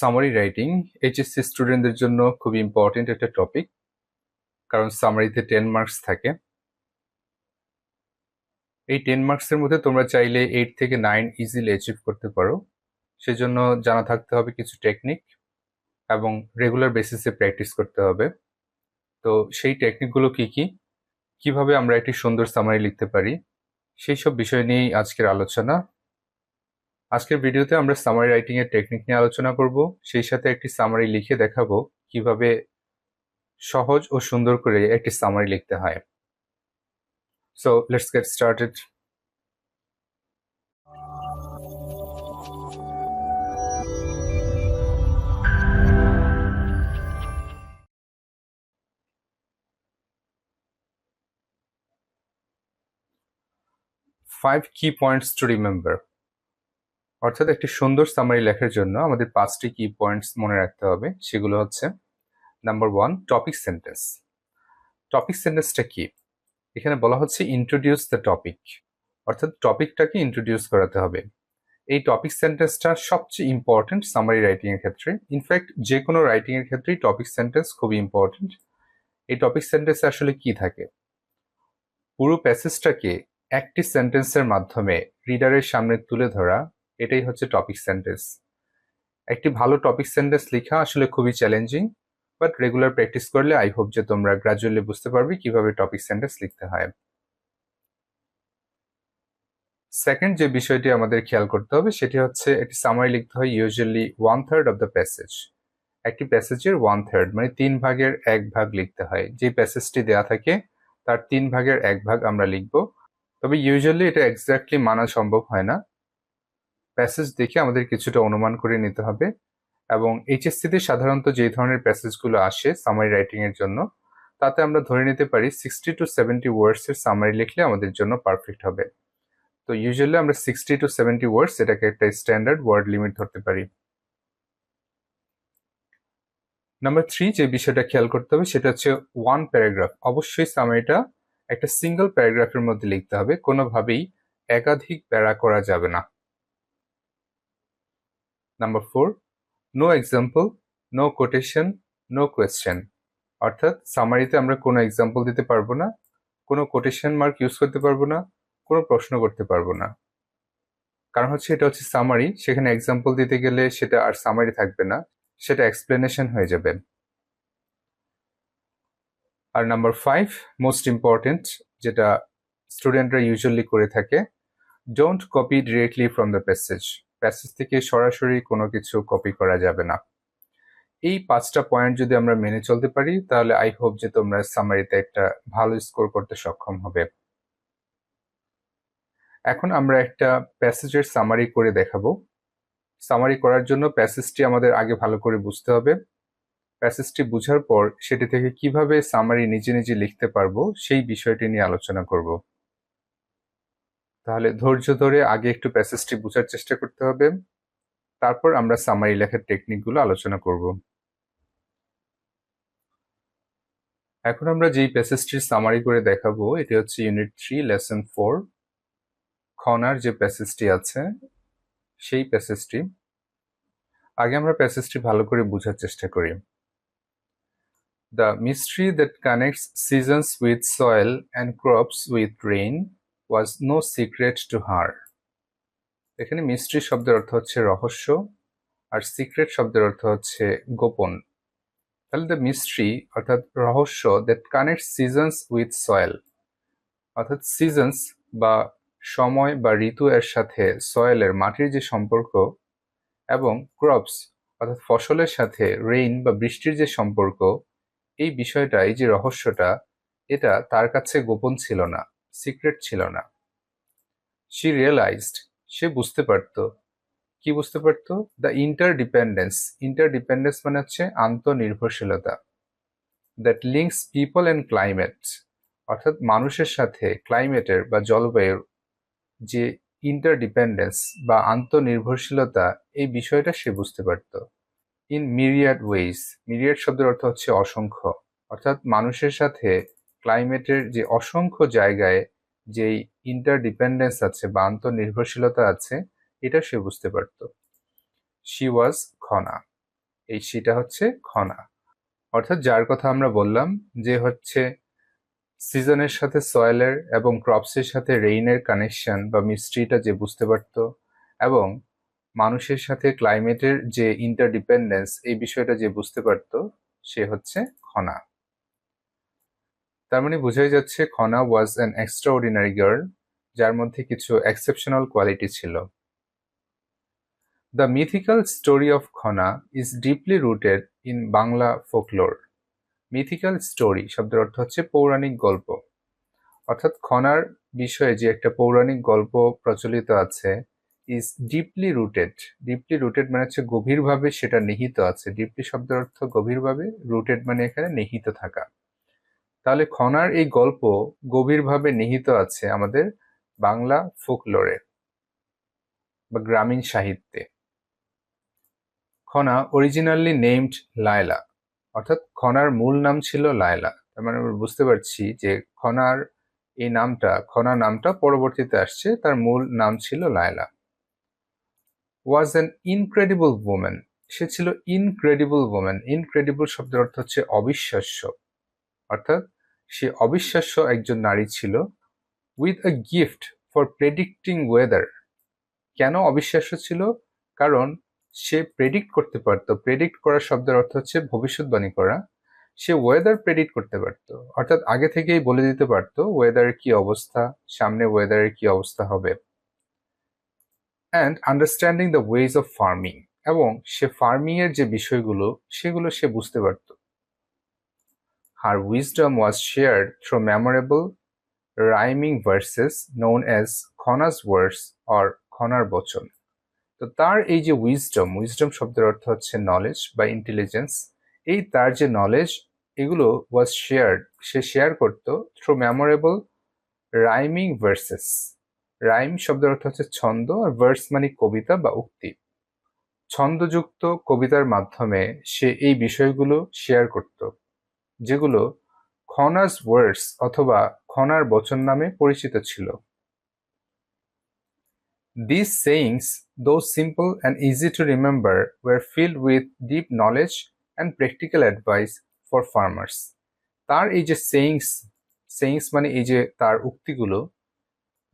Summary writing HSC স্টুডেন্টদের জন্য খুব ইম্পর্টেন্ট একটা টপিক, কারণ সামারিতে 10 মার্কস থাকে। এই 10 মার্কসের মধ্যে তোমরা চাইলে 8 থেকে 9 ইজিলি অ্যাচিভ করতে পারো। সেজন্য জানা থাকতে হবে কিছু টেকনিক এবং রেগুলার বেসিসে প্র্যাকটিস করতে হবে। তো সেই টেকনিকগুলো কি কি, কিভাবে আমরা একটি সুন্দর সামারি লিখতে পারি, সেই সব বিষয় নিয়েই আজকের আলোচনা। আজকের ভিডিওতে আমরা সামারি রাইটিং এর টেকনিক নিয়ে আলোচনা করব, সেই সাথে একটি সামারি লিখে দেখাবো কিভাবে সহজ ও সুন্দর করে একটি সামারি লিখতে হয়। So let's get started. Five key points to remember. অর্থাৎ একটি সুন্দর সামারি লেখার জন্য আমাদের 5টি কি পয়েন্টস মনে রাখতে হবে। সেগুলো হচ্ছে নাম্বার 1, টপিক সেন্টেন্স। টপিক সেন্টেন্সটা কি? এখানে বলা হচ্ছে ইন্ট্রোডিউস দ্য টপিক, অর্থাৎ টপিকটাকে ইন্ট্রোডিউস করাতে হবে। এই টপিক সেন্টেন্সটা সবচেয়ে ইম্পর্টেন্ট সামারি রাইটিং এর ক্ষেত্রে। ইনফ্যাক্ট যে কোনো রাইটিং এর ক্ষেত্রেই টপিক সেন্টেন্স খুবই ইম্পর্টেন্ট। এই টপিক সেন্টেন্সে আসলে কি থাকে? পুরো প্যাসেজটাকে একটি সেন্টেন্সের মাধ্যমে রিডারের সামনে তুলে ধরা, এটাই হচ্ছে টপিক সেন্টেন্স। একটি ভালো টপিক সেন্টেন্স লেখা আসলে খুবই চ্যালেঞ্জিং, বাট রেগুলার প্র্যাকটিস করলে আই হোপ যে তোমরা গ্রাজুয়ালি বুঝতে পারবে কিভাবে টপিক সেন্টেন্স লিখতে হয়। সেকেন্ড যে বিষয়টি আমাদের খেয়াল করতে হবে সেটি হচ্ছে একটি সামারি লিখতে হয় ইউজুয়ালি 1/3 অফ দ্য প্যাসেজ। একটি প্যাসেজের 1/3 মানে 3 ভাগের 1 ভাগ লিখতে হয়। যে প্যাসেজটি দেয়া থাকে তার 3 ভাগের 1 ভাগ আমরা লিখব। তবে ইউজুয়ালি এটা এক্স্যাক্টলি মানা সম্ভব হয় না। প্যাসেজ দেখে আমাদের কিছুটা অনুমান করে নিতে হবে, এবং এইচএসসিতে সাধারণত যে ধরনের প্যাসেজগুলো আসে সামারি রাইটিং এর জন্য, তাতে আমরা ধরে নিতে পারি 60 to 70 ওয়ার্ডস এর সামারি লিখলে আমাদের জন্য পারফেক্ট হবে। তো ইউজুয়ালি আমরা 60 to 70 ওয়ার্ডস এটাকে একটা স্ট্যান্ডার্ড ওয়ার্ড লিমিট ধরতে পারি। নাম্বার 3 যে বিষয়টা খেয়াল করতে হবে সেটা হচ্ছে 1 প্যারাগ্রাফ। অবশ্যই সামারিটা একটা সিঙ্গেল প্যারাগ্রাফের মধ্যে লিখতে হবে, কোনোভাবেই একাধিক প্যারা করা যাবে না। Number 4, no example, no quotation, no question. অর্থাৎ সামারিতে আমরা কোনো এক্সাম্পল দিতে পারবো না, কোনো কোটেশন মার্ক ইউজ করতে পারবো না, কোনো প্রশ্ন করতে পারবো না। কারণ হচ্ছে এটা হচ্ছে সামারি, সেখানে এক্সাম্পল দিতে গেলে সেটা আর সামারি থাকবে না, সেটা এক্সপ্লেনেশন হয়ে যাবে। আর নাম্বার 5, মোস্ট ইম্পর্টেন্ট, যেটা স্টুডেন্টরা ইউজুয়ালি করে থাকে, don't copy directly from the passage. Passage থেকে সরাসরি কোনো কিছু কপি করা যাবে না। এই 5টা পয়েন্ট যদি আমরা মেনে চলতে পারি তাহলে আই হোপ যে তোমরা সামারিতে একটা ভালো স্কোর করতে সক্ষম হবে। এখন আমরা একটা প্যাসেজের সামারি করে দেখাবো। সামারি করার জন্য প্যাসেজটি আমাদের আগে ভালো করে বুঝতে হবে। প্যাসেজটি বুঝার পর সেটি থেকে কিভাবে সামারি নিজে নিজে লিখতে পারবো সেই বিষয়টি নিয়ে আলোচনা করব। তাহলে ধৈর্য ধরে আগে একটু প্যাসেজটি বোঝার চেষ্টা করতে হবে, তারপর আমরা সামারি লেখার টেকনিকগুলো আলোচনা করব। এখন আমরা যেই প্যাসেজটির সামারি করে দেখাবো এটি হচ্ছে ইউনিট 3 লেসন 4 খনার যে প্যাসেজটি আছে সেই প্যাসেজটি। আগে আমরা প্যাসেজটি ভালো করে বোঝার চেষ্টা করি। The mystery that connects seasons with soil and crops with rain was no secret to her. এখানে মিস্ট্রি শব্দের অর্থ হচ্ছে রহস্য, আর সিক্রেট শব্দের অর্থ হচ্ছে গোপন। তাহলে দ্য মিস্ট্রি অর্থাৎ রহস্য that connects seasons with soil, অর্থাৎ সিজনস বা সময় বা ঋতু এর সাথে সয়েলের মাটির যে সম্পর্ক, এবং ক্রপস অর্থাৎ ফসলের সাথে রেইন বা বৃষ্টির যে সম্পর্ক, এই বিষয়টা, এই যে রহস্যটা, এটা তার কাছে গোপন ছিল না, সিক্রেট ছিল না। শি রিয়েলাইজড, সে বুঝতে পারত। কি বুঝতে পারতো? দ্য ইন্টারডিপেন্ডেন্স। ইন্টারডিপেন্ডেন্স মানে হচ্ছে আন্তঃনির্ভরশীলতা। That links people and climate, অর্থাৎ মানুষের সাথে ক্লাইমেটের বা জলবায়ুর যে ইন্টারডিপেন্ডেন্স বা আন্তঃনির্ভরশীলতা, এই বিষয়টা সে বুঝতে পারত। ইন মিরিয়াড ওয়েজ, মিরিয়াড শব্দের অর্থ হচ্ছে অসংখ্য, অর্থাৎ মানুষের সাথে ক্লাইমেটের যে অসংখ্য জায়গায় যেই ইন্টারডিপেন্ডেন্স আছে বা আন্তঃনির্ভরশীলতা আছে, এটা সে বুঝতে পারত। She was Khana. সেটা হচ্ছে খনা। অর্থাৎ যার কথা আমরা বললাম যে হচ্ছে সিজনের সাথে সয়েলের এবং ক্রপসের সাথে রেইনের কানেকশন বা মিস্ট্রিটা যে বুঝতে পারতো, এবং মানুষের সাথে ক্লাইমেটের যে ইন্টারডিপেন্ডেন্স এই বিষয়টা যে বুঝতে পারতো, সে হচ্ছে খনা। তার মানে বোঝাই যাচ্ছে Khana was an extraordinary girl, যার মধ্যে কিছু এক্সেপশনাল কোয়ালিটি ছিল। The mythical story of Khana is deeply rooted in Bangla folklore. Mythical story শব্দের অর্থ হচ্ছে পৌরাণিক গল্প। অর্থাৎ খনার বিষয়ে যে একটা পৌরাণিক গল্প প্রচলিত আছে, is deeply rooted. Deeply rooted মানে হচ্ছে গভীরভাবে সেটা নিহিত আছে। ডিপলি শব্দের অর্থ গভীরভাবে, রুটেড মানে এখানে নিহিত থাকা। তাহলে খনার এই গল্প গভীরভাবে নিহিত আছে আমাদের বাংলা ফোকলোরে বা গ্রামীণ সাহিত্যে। খনা অরিজিনালি নেমড লায়লা, অর্থাৎ খনার মূল নাম ছিল লায়লা। তার মানে আমরা বুঝতে পারছি যে খনার এই নামটা, খনা নামটা পরবর্তীতে আসছে, তার মূল নাম ছিল Laila. Was an incredible woman, সে ছিল ইনক্রেডিবল ওম্যান। ইনক্রেডিবল শব্দের অর্থ হচ্ছে অবিশ্বাস্য, অর্থাৎ সে অবিশ্বাস্য একজন নারী ছিল। With a gift for predicting weather. কেন অবিশ্বাস্য ছিল? কারণ সে প্রেডিক্ট করতে পারতো। প্রেডিক্ট করার শব্দের অর্থ হচ্ছে ভবিষ্যৎবাণী করা। সে ওয়েদার প্রেডিক্ট করতে পারতো, অর্থাৎ আগে থেকেই বলে দিতে পারতো ওয়েদারের কি অবস্থা, সামনে ওয়েদারের কি অবস্থা হবে। And understanding the ways of farming, এবং সে ফার্মিং এর যে বিষয়গুলো সেগুলো সে বুঝতে পারতো। Her wisdom was shared through memorable rhyming verses known as Khana's words or খনার বচন। তো তার এই যে উইজডম, উইজডম শব্দের অর্থ হচ্ছে নলেজ বা ইন্টেলিজেন্স, এই তার যে নলেজ এগুলো ওয়াজ শেয়ার্ড, সে শেয়ার করতো through memorable rhyming verses. Rhyme শব্দের অর্থ হচ্ছে ছন্দ, আর ভার্স মানে কবিতা বা উক্তি। ছন্দযুক্ত কবিতার মাধ্যমে সে এই বিষয়গুলো শেয়ার করত, যেগুলো খনাস ওয়ার্ডস অথবা খনার বচন নামে পরিচিত ছিল। These sayings, though simple and easy to remember, were filled with deep knowledge and practical advice for farmers. তার এই যে সেইংস মানে এই যে তার উক্তিগুলো,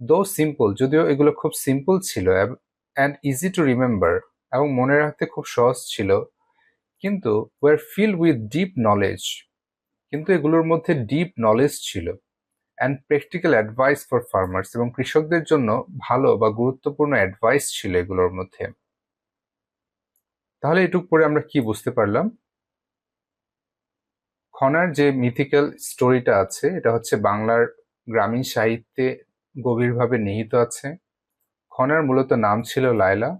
though simple, যদিও এগুলো খুব সিম্পল ছিল, and easy to remember, এবং মনে রাখতে খুব সহজ ছিল, কিন্তু were filled with deep knowledge, কিন্তু এগুলোর মধ্যে ডিপ নলেজ ছিল, and practical advice for farmers, এবং কৃষকদের জন্য ভালো বা গুরুত্বপূর্ণ অ্যাডভাইস ছিল এগুলোর মধ্যে। তাহলে এটুক পরে আমরা কি বুঝতে পারলাম? খনার যে মিথিক্যাল স্টোরিটা আছে, এটা হচ্ছে বাংলার গ্রামীণ সাহিত্যে গভীরভাবে নিহিত আছে। খনার মূলত নাম ছিল লায়লা,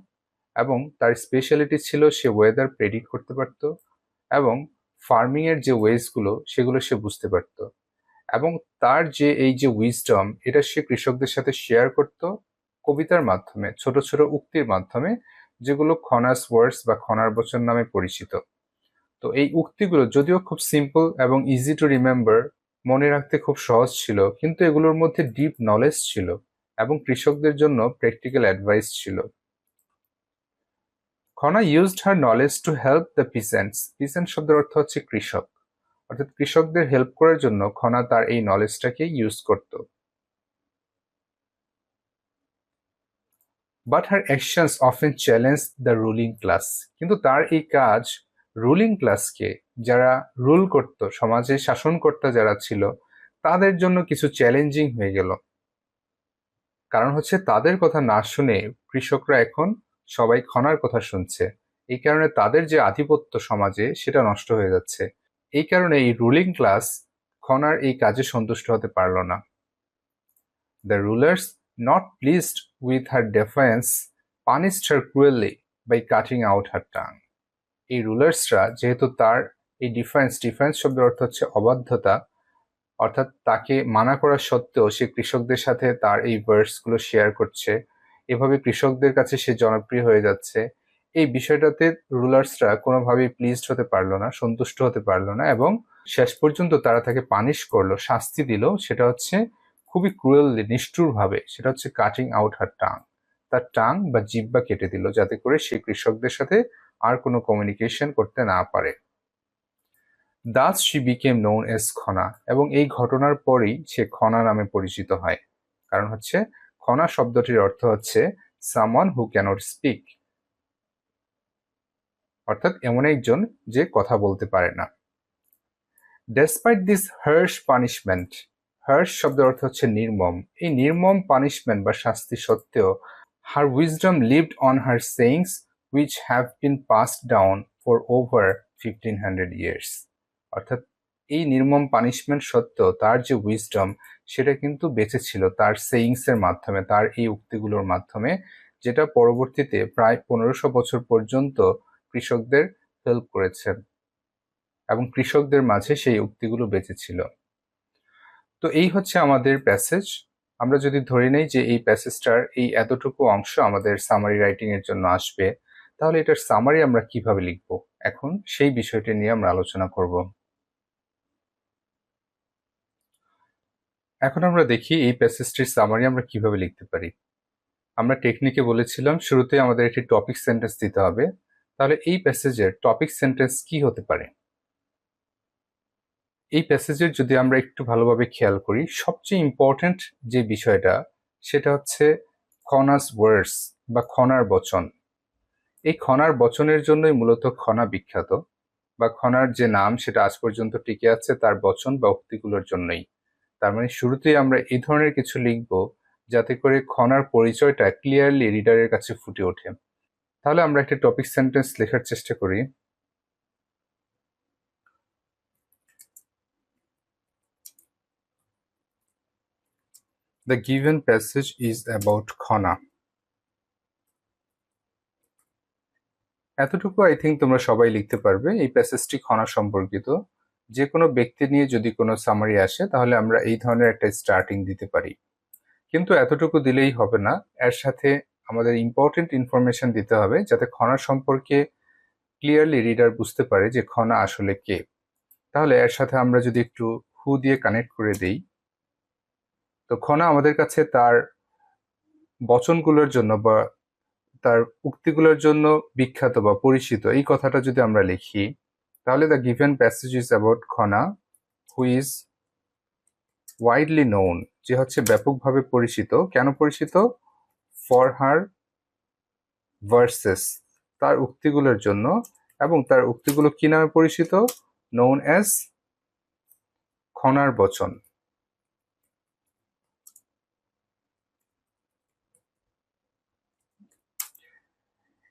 এবং তার স্পেশালিটি ছিল সে ওয়েদার প্রেডিক্ট করতে পারত, এবং ফার্মিং এর যে ওয়েজগুলো সেগুলো সে বুঝতে পারত, এবং তার যে এই যে উইজডম, এটা সে কৃষকদের সাথে শেয়ার করত কবিতার মাধ্যমে, ছোট ছোট উক্তির মাধ্যমে, যেগুলো খনাস ওয়ার্ডস বা খনার বচন নামে পরিচিত। তো এই উক্তিগুলো যদিও খুব সিম্পল এবং ইজি টু রিমেম্বার, মনে রাখতে খুব সহজ ছিল, কিন্তু এগুলোর মধ্যে ডিপ নলেজ ছিল এবং কৃষকদের জন্য প্র্যাকটিক্যাল অ্যাডভাইস ছিল। Khana used her knowledge to help the peasants. Peasant শব্দের অর্থ হচ্ছে কৃষক, অর্থাৎ কৃষকদের হেল্প করার জন্য খনা তার এই নলেজটাকে ইউজ করত। But her actions often challenge the ruling class. কিন্তু তার এই কাজ রুলিং ক্লাসকে, যারা রুল করত, সমাজে শাসনকর্তা যারা ছিল, তাদের জন্য কিছু চ্যালেঞ্জিং হয়ে গেল। কারণ হচ্ছে তাদের কথা না শুনে কৃষকরা এখন সবাই খনার কথা শুনছে। এই কারণে তাদের যে আধিপত্য সমাজে, সেটা নষ্ট হয়ে যাচ্ছে। এই কারণে এই রুলিং ক্লাস খনার এই কাজে সন্তুষ্ট হতে পারল না। The rulers, not pleased with her defiance, punished her cruelly by cutting out her tongue. এই রুলার্সরা যেহেতু তার এই ডিফেন্স শব্দের অর্থ হচ্ছে অবাধ্যতা, অর্থাৎ তাকে মানা করা সত্ত্বেও সে কৃষকদের সাথে তার এই ভার্সগুলো শেয়ার করছে, এভাবে কৃষকদের কাছে সে জনপ্রিয় হয়ে যাচ্ছে, এই বিষয়টাতে রুলার্সরা কোনোভাবেই প্লিজড হতে পারলো না, সন্তুষ্ট হতে পারলো না, এবং শেষ পর্যন্ত তারা তাকে পানিশ করলো, শাস্তি দিল। সেটা হচ্ছে খুবই ক্রুয়েললি, নিষ্ঠুরভাবে, সেটা হচ্ছে কাটিং আউট হার টাং। তার টাং বা জিহ্বা কেটে দিল, যাতে করে সে কৃষকদের সাথে আর কোনো কমিউনিকেশন করতে না পারে। Thus she became known as Khana, এবং এই ঘটনার পরই সে খনা নামে পরিচিত হয়। কারণ হচ্ছে খনা শব্দটির অর্থ হচ্ছে someone who cannot speak, অর্থাৎ এমন একজন যে কথা বলতে পারে না। Despite this harsh punishment, harsh শব্দের অর্থ হচ্ছে নির্মম, এই নির্মম পানিশমেন্ট বা শাস্তি সত্ত্বেও her wisdom lived on her sayings which have been passed down for over 1500 years, অর্থাৎ এই নির্মম পানিশমেন্ট সত্ত্বেও তার যে উইজডম সেটা কিন্তু বেঁচে ছিল তার সেইংস এর মাধ্যমে, তার এই উক্তিগুলোর মাধ্যমে, যেটা পরবর্তীতে প্রায় 1500 বছর পর্যন্ত কৃষকদের হেল্প করেছেন এবং কৃষকদের মাঝে সেই উক্তিগুলো বেঁচে ছিল। তো এই হচ্ছে আমাদের প্যাসেজ। আমরা যদি ধরে নেই যে এই প্যাসেজটার এই এতটুকু অংশ আমাদের সামারি রাইটিং এর জন্য আসবে, তাহলে এটার সামারি আমরা কিভাবে লিখব, এখন সেই বিষয়টি নিয়ে আমরা আলোচনা করব। এখন আমরা দেখি এই প্যাসেজটির সামারি আমরা কিভাবে লিখতে পারি। আমরা টেকনিকে বলেছিলাম শুরুতে আমাদের একটি টপিক সেন্টেন্স দিতে হবে। তাহলে এই প্যাসেজের টপিক সেন্টেন্স কি হতে পারে? এই প্যাসেজের যদি আমরা একটু ভালোভাবে খেয়াল করি, সবচেয়ে ইম্পর্টেন্ট যে বিষয়টা সেটা হচ্ছে খনাস ওয়ার্ডস বা খনার বচন। এই খনার বচনের জন্যই মূলত খনা বিখ্যাত, বা খনার যে নাম সেটা আজ পর্যন্ত টিকে আছে তার বচন বা উক্তিগুলোর জন্যই। তার মানে শুরুতেই আমরা এই ধরনের কিছু লিখব যাতে করে খনার পরিচয়টা ক্লিয়ারলি রিডারের কাছে ফুটে ওঠে। তাহলে আমরা একটা টপিক সেন্টেন্স লেখার চেষ্টা করি। The given passage is about Khana. এতটুকু আই থিঙ্ক তোমরা সবাই লিখতে পারবে। এই প্যাসেজটি খনা সম্পর্কিত। যে কোনো ব্যক্তি নিয়ে যদি কোনো সামারি আসে তাহলে আমরা এই ধরনের একটা স্টার্টিং দিতে পারি, কিন্তু এতটুকু দিলেই হবে না, এর সাথে আমাদের ইম্পর্টেন্ট ইনফরমেশন দিতে হবে যাতে খনা সম্পর্কে ক্লিয়ারলি রিডার বুঝতে পারে যে খনা আসলে কে। তাহলে এর সাথে আমরা যদি একটু হু দিয়ে কানেক্ট করে দেই, তো খনা আমাদের কাছে তার বচনগুলোর জন্য বা তার উক্তিগুলোর জন্য বিখ্যাত বা পরিচিত, এই কথাটা যদি আমরা লিখি তাহলে the given passage is about Khana who is widely known, যে হচ্ছে ব্যাপকভাবে পরিচিত। কেন পরিচিত? ফর হার ভার্সেস, তার উক্তিগুলোর জন্য, এবং তার উক্তিগুলো কি নামে পরিচিত? নোন অ্যাজ খনার বচন।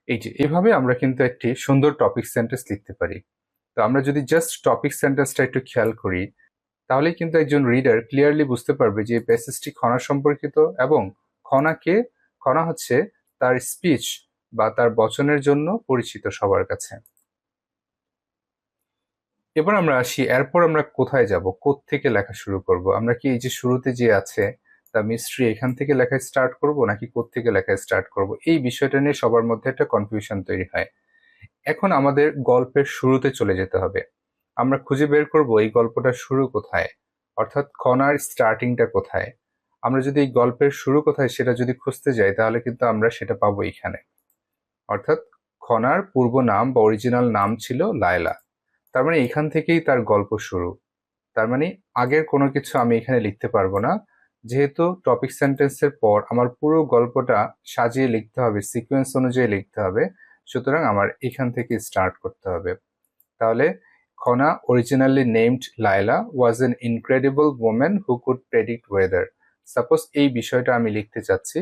এই যে এভাবে আমরা কিন্তু একটি সুন্দর টপিক সেন্টেন্স লিখতে পারি। তো আমরা যদি জাস্ট টপিক সেন্টেন্সটা একটু খেয়াল করি তাহলে কিন্তু একজন রিডার ক্লিয়ারলি বুঝতে পারবে যে প্যাসেজটি খনা সম্পর্কিত, এবং খনাকে, খনা হচ্ছে তার স্পিচ বা তার বচনের জন্য পরিচিত সবার কাছে। এবার আমরা আসি, এরপর আমরা কোথায় যাব, কোত্থেকে লেখা শুরু করব? আমরা কি এই যে শুরুতে যে আছে দ্য মিস্ট্রি, এখান থেকে লেখা স্টার্ট করব নাকি কোত্থেকে লেখা স্টার্ট করব? এই বিষয়টা নিয়ে সবার মধ্যে একটা কনফিউশন তৈরি হয়। এখন আমাদের গল্পের শুরুতে চলে যেতে হবে। আমরা খুঁজে বের করব এই গল্পটার শুরু কোথায়, অর্থাৎ খনার স্টার্টিংটা কোথায়। আমরা যদি এই গল্পের শুরু কোথায় সেটা যদি খুঁজতে যাই তাহলে কিন্তু আমরা সেটা পাবো এখানে, অর্থাৎ খনার পূর্ব নাম বা অরিজিনাল নাম ছিল লায়লা। তার মানে এখান থেকেই তার গল্প শুরু। তার মানে আগের কোনো কিছু আমি এখানে লিখতে পারবো না, যেহেতু টপিক সেন্টেন্সের পর আমার পুরো গল্পটা সাজিয়ে লিখতে হবে, সিকোয়েন্স অনুযায়ী লিখতে হবে, সুতরাং আমার এখান থেকে স্টার্ট করতে হবে। তাহলে Khana originally named Laila was an incredible woman who could predict weather. Suppose এই বিষয়টা আমি লিখতে চাচ্ছি,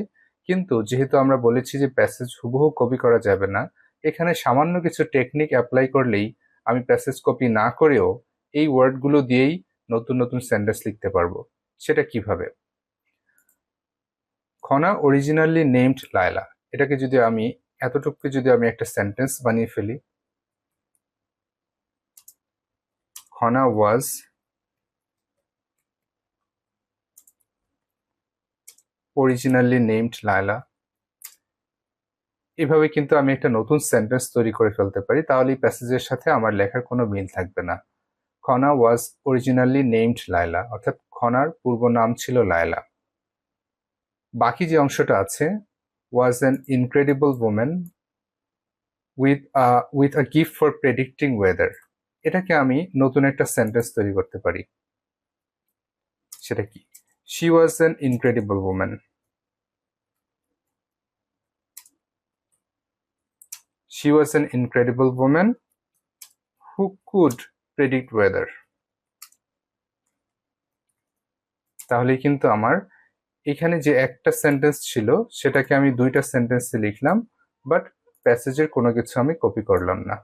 কিন্তু যেহেতু আমরা বলেছি যে প্যাসেজ হুবহু কপি করা যাবে না, এখানে সামান্য কিছু টেকনিক অ্যাপ্লাই করলেই আমি প্যাসেজ কপি না করেও এই ওয়ার্ডগুলো দিয়েই নতুন নতুন সেন্টেন্স লিখতে পারবো। সেটা কিভাবে? খনা originally named Laila, এটাকে যদি আমি এতটুকু যদি আমি একটা সেন্টেন্স বানিয়ে ফেলি, Khana was originally named Laila, এভাবে কিন্তু আমি একটা নতুন সেন্টেন্স তৈরি করে ফেলতে পারি। তাহলে এই প্যাসেজের সাথে আমার লেখার কোনো মিল থাকবে না। Khana was originally named Laila, অর্থাৎ খনার পূর্ব নাম ছিল লায়লা। বাকি যে অংশটা আছে, ওয়াজ an incredible women, with a gift for predicting weather, এটাকে আমি নতুন একটা সেন্টেন্স তৈরি করতে পারি। সেটা কি? She was an incredible woman. She was an incredible woman who could predict weather. তাহলে কিন্তু আমার এখানে যে একটা সেন্টেন্স ছিল সেটাকে আমি দুইটা সেন্টেন্সে লিখলাম, বাট প্যাসেজের কোনো কিছু আমি কপি করলাম না।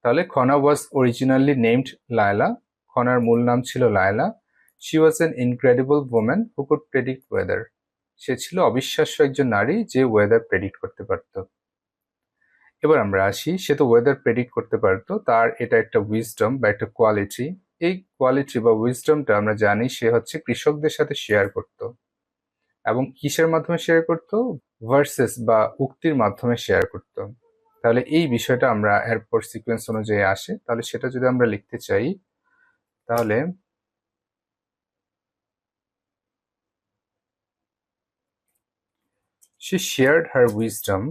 তাহলে Khana was originally named Laila. খনার মূল নাম ছিল Laila. She was an incredible woman who could predict weather. সে ছিল অবিশ্বাস্য একজন নারী যে ওয়েদার প্রেডিক্ট করতে পারত। এবার আমরা আসি, সে তো ওয়েদার প্রেডিক্ট করতে পারতো, তার এটা একটা উইজডম বা একটা কোয়ালিটি। এই কোয়ালিটি বা উইজডমটা আমরা জানি সে হচ্ছে কৃষকদের সাথে শেয়ার করত। এবং কিসের মাধ্যমে শেয়ার করত? ভার্সেস বা উক্তির মাধ্যমে শেয়ার করত। তাহলে এই বিষয়টা আমরা এরপর সিকোয়েন্স অনুযায়ী আসে, তাহলে সেটা যদি আমরা লিখতে চাই, তাহলে she shared her wisdom,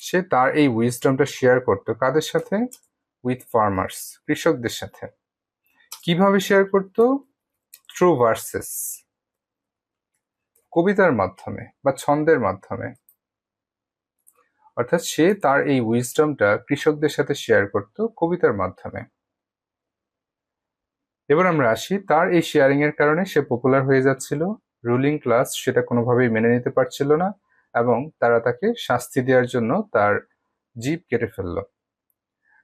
সে তার এই উইজডমটা শেয়ার করতো কাদের সাথে? উইথ ফার্মার্স, কৃষকদের সাথে। কিভাবে শেয়ার করতো? থ্রু ভার্সেস, কবিতার মাধ্যমে বা ছন্দের মাধ্যমে। অর্থাৎ সে তার এই উইজডমটা কৃষকদের সাথে শেয়ার করত কবিতার মাধ্যমে। এবার আমরা আসি, তার এই শেয়ারিং এর কারণে সে পপুলার হয়ে যাচ্ছিল। রুলিং ক্লাস সেটা কোনোভাবেই মেনে নিতে পারছিল না এবং তারা তাকে শাস্তি দেওয়ার জন্য তার জিভ কেটে ফেললো।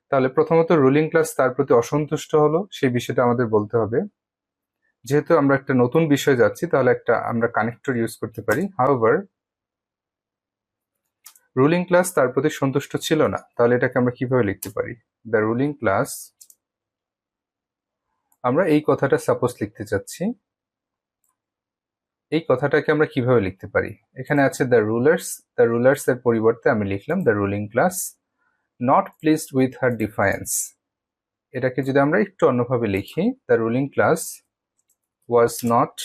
তাহলে প্রথমত রুলিং ক্লাস তার প্রতি অসন্তুষ্ট হলো, সেই বিষয়টা আমাদের বলতে হবে। যেহেতু আমরা একটা নতুন বিষয় যাচ্ছি, তাহলে একটা আমরা কানেক্টর ইউজ করতে পারি। হাউএভার, রুলিং ক্লাস তার প্রতি সন্তুষ্ট ছিল না। তাহলে এটাকে আমরা কিভাবে লিখতে পারি? দ্য রুলিং ক্লাস, আমরা এই কথাটা সাপোজ লিখতে চাচ্ছি। এই কথাটাকে আমরা কিভাবে লিখতে পারি? এখানে আছে দ্য রুলার্স, দ্য রুলার্স এর পরিবর্তে আমি লিখলাম the ruling class not pleased with হার ডিফায়েন্স। এটাকে যদি আমরা একটু অন্যভাবে লিখি, the ruling class was not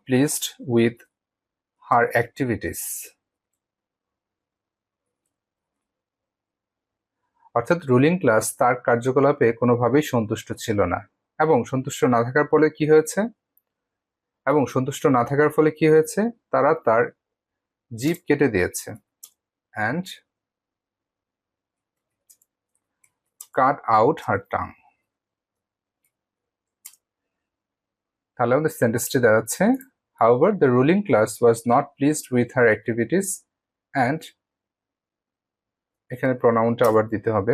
pleased with her activities. অর্থাৎ রুলিং ক্লাস তার কার্যকলাপে কোনোভাবেই সন্তুষ্ট ছিল না। এবং সন্তুষ্ট না থাকার ফলে কি হয়েছে? তারা তার জিভ কেটে দিয়েছে। And cut out her tongue. তাহলে আমাদের সেন্টেন্সটি দাঁড়াচ্ছে, however the ruling class was not pleased with her activities and, এখানে প্রোনাউনটা আবার দিতে হবে,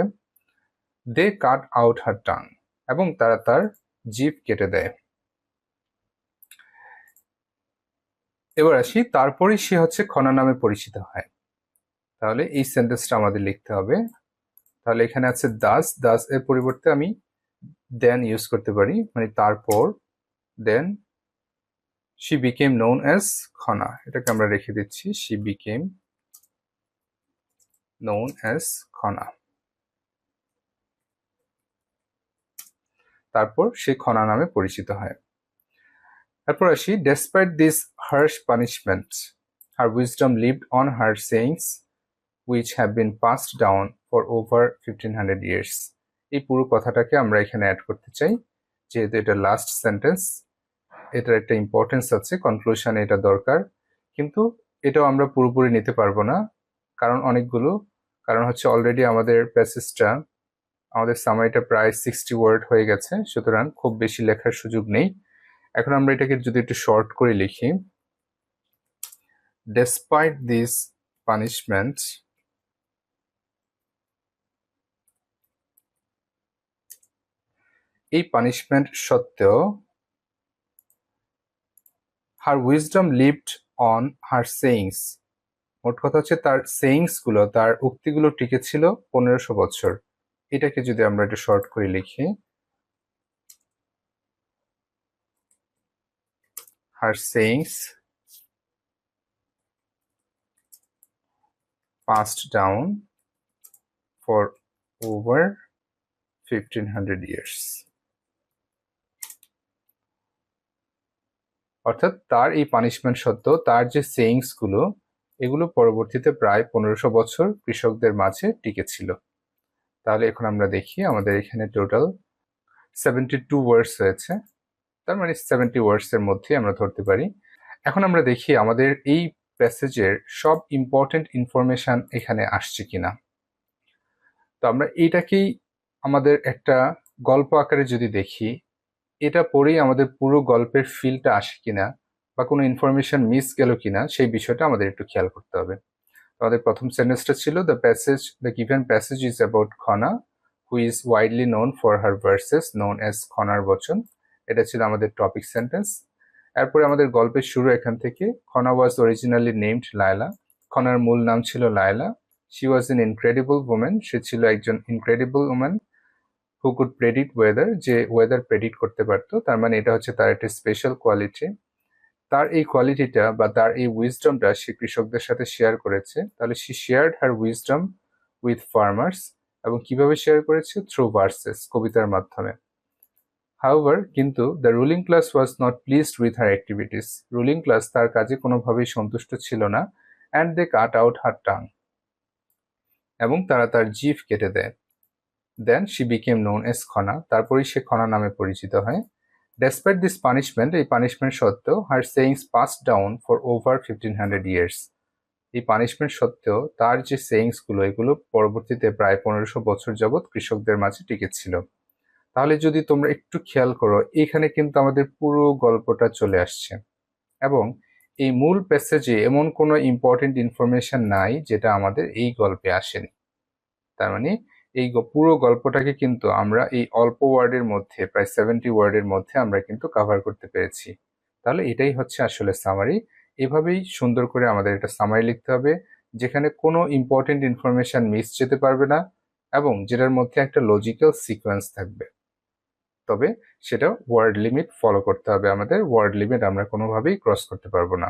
they cut out her tongue, এবং তারা তার জিভ কেটে দেয়। এবার আসি, তারপরে সে হচ্ছে খনা নামে পরিচিত হয়। তাহলে এই সেন্টেন্সটা আমাদের লিখতে হবে। তাহলে এখানে আছে দাস, দাস এর পরিবর্তে আমি দেন ইউজ করতে পারি, মানে তারপর। দেন she became known as Khana, এটাকে আমরা রেখে দিচ্ছি, she became known as Khana. তারপর সে খনা নামে পরিচিত হয়। তারপর আসি, despite this harsh punishment her wisdom lived on her sayings which have been passed down for over 1500 years. এই পুরো কথাটাকে আমরা এখানে অ্যাড করতে চাই, যেহেতু এটা লাস্ট সেন্টেন্স, এটার একটা ইম্পর্টেন্স আছে, কনক্লুশনে এটা দরকার। কিন্তু এটাও আমরা পুরোপুরি নিতে পারবো না, কারণ হচ্ছে অলরেডি আমাদের প্যাসেজটা, আমাদের সামারিটা প্রায় 60 ওয়ার্ড হয়ে গেছে, সুতরাং খুব বেশি লেখার সুযোগ নেই। এখন আমরা এটাকে যদি একটু শর্ট করে লিখি, despite this punishment এই পানিশমেন্ট সত্ত্বেও her wisdom lived on her sayings, মোট কথা হচ্ছে তার সেইংস গুলো, তার উক্তিগুলো টিকে ছিল 1500 বছর। এটাকে যদি আমরা একটু শর্ট করে লিখি, her sayings passed down for over 1500 years। অর্থাৎ তার এই পানিশমেন্ট সত্ত্বেও তার যে সেইংস গুলো এগুলো পরবর্তীতে প্রায় 1500 বছর কৃষকদের মাঝে টিকে ছিল। তাহলে এখন আমরা দেখি আমাদের এখানে টোটাল 72 ওয়ার্ডস হয়েছে, তার মানে 70 ওয়ার্ডস এর মধ্যে আমরা ধরতে পারি। এখন আমরা দেখি আমাদের এই প্যাসেজের সব ইম্পর্টেন্ট ইনফরমেশন এখানে আসছে কিনা। তো আমরা এইটাকেই আমাদের একটা গল্প আকারে যদি দেখি, এটা পড়েই আমাদের পুরো গল্পের ফিলটা আসে কিনা বা কোনো ইনফরমেশন মিস গেল কিনা সেই বিষয়টা আমাদের একটু খেয়াল করতে হবে। আমাদের প্রথম সেন্টেন্সটা ছিল the given passage is about Khana who is widely known for her verses known as খনার বচন। এটা ছিল আমাদের টপিক সেন্টেন্স। এরপরে আমাদের গল্পের শুরু এখান থেকে। Khana was originally named Laila. খনার মূল নাম ছিল Laila. She was an incredible woman. সে ছিল একজন incredible woman who could predict weather, যে ওয়েদার প্রেডিক্ট করতে পারতো। তার মানে এটা হচ্ছে তার একটা স্পেশাল কোয়ালিটি। তার এই কোয়ালিটিটা বা তার এই উইজডমটা সে কৃষকদের সাথে শেয়ার করেছে। তাহলে she shared her wisdom with farmers. এবং কিভাবে শেয়ার করেছে? থ্রু ভার্সেস, কবিতার মাধ্যমে। হাউএভার, কিন্তু the ruling class was not pleased with her activities. Ruling class তার কাজে কোনোভাবেই সন্তুষ্ট ছিল না। And they cut out her tongue, এবং তারা তার জিভ কেটে দেয়। Then she became known as Khana, তারপরেই সে খনা নামে পরিচিত হয়। ডেসপাইট দিস পানিশমেন্ট, এই পানিশমেন্ট সত্ত্বেও her sayings pass down for over 1500 years. এই পানিশমেন্ট সত্ত্বেও তার যে সেইংস গুলো এগুলো পরবর্তীতে প্রায় 1500 বছর যাবৎ কৃষকদের মাঝে টিকেছিল। তাহলে যদি তোমরা একটু খেয়াল করো, এখানে কিন্তু আমাদের পুরো গল্পটা চলে আসছে এবং এই মূল প্যাসেজে এমন কোনো ইম্পর্টেন্ট ইনফরমেশন নাই যেটা আমাদের এই গল্পে আসেনি। তার মানে এই পুরো গল্পটাকে কিন্তু আমরা এই অল্প ওয়ার্ডের মধ্যে, প্রায় 70 ওয়ার্ডের মধ্যে আমরা কিন্তু কভার করতে পেরেছি। তাহলে এটাই হচ্ছে আসলে সামারি। এভাবেই সুন্দর করে আমাদের একটা সামারি লিখতে হবে যেখানে কোনো ইম্পর্টেন্ট ইনফরমেশন মিস যেতে পারবে না এবং যেটার মধ্যে একটা লজিক্যাল সিকোয়েন্স থাকবে। তবে সেটা ওয়ার্ড লিমিট ফলো করতে হবে আমাদের। ওয়ার্ড লিমিট আমরা কোনোভাবেই ক্রস করতে পারবো না।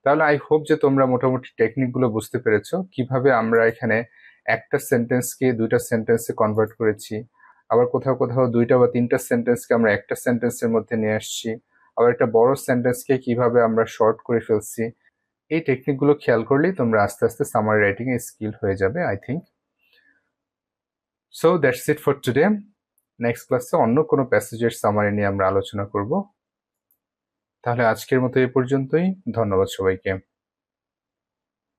তাহলে আই হোপ যে তোমরা মোটামুটি টেকনিকগুলো বুঝতে পেরেছো, কিভাবে আমরা এখানে একটা সেন্টেন্সকে দুইটা সেন্টেন্সে কনভার্ট করেছি, আবার কোথাও কোথাও দুইটা বা তিনটা সেন্টেন্সকে আমরা একটা সেন্টেন্সের মধ্যে নিয়ে আসছি, আবার একটা বড় সেন্টেন্সকে কিভাবে আমরা শর্ট করে ফেলছি। এই টেকনিকগুলো খেয়াল করলেই তোমরা আস্তে আস্তে সামারি রাইটিং এ স্কিল হয়ে যাবে I think. So that's it for today. Next ক্লাসে অন্য কোনো প্যাসেজের সামারি নিয়ে আমরা আলোচনা করব। তাহলে আজকের মতো এই পর্যন্তই। ধন্যবাদ সবাইকে।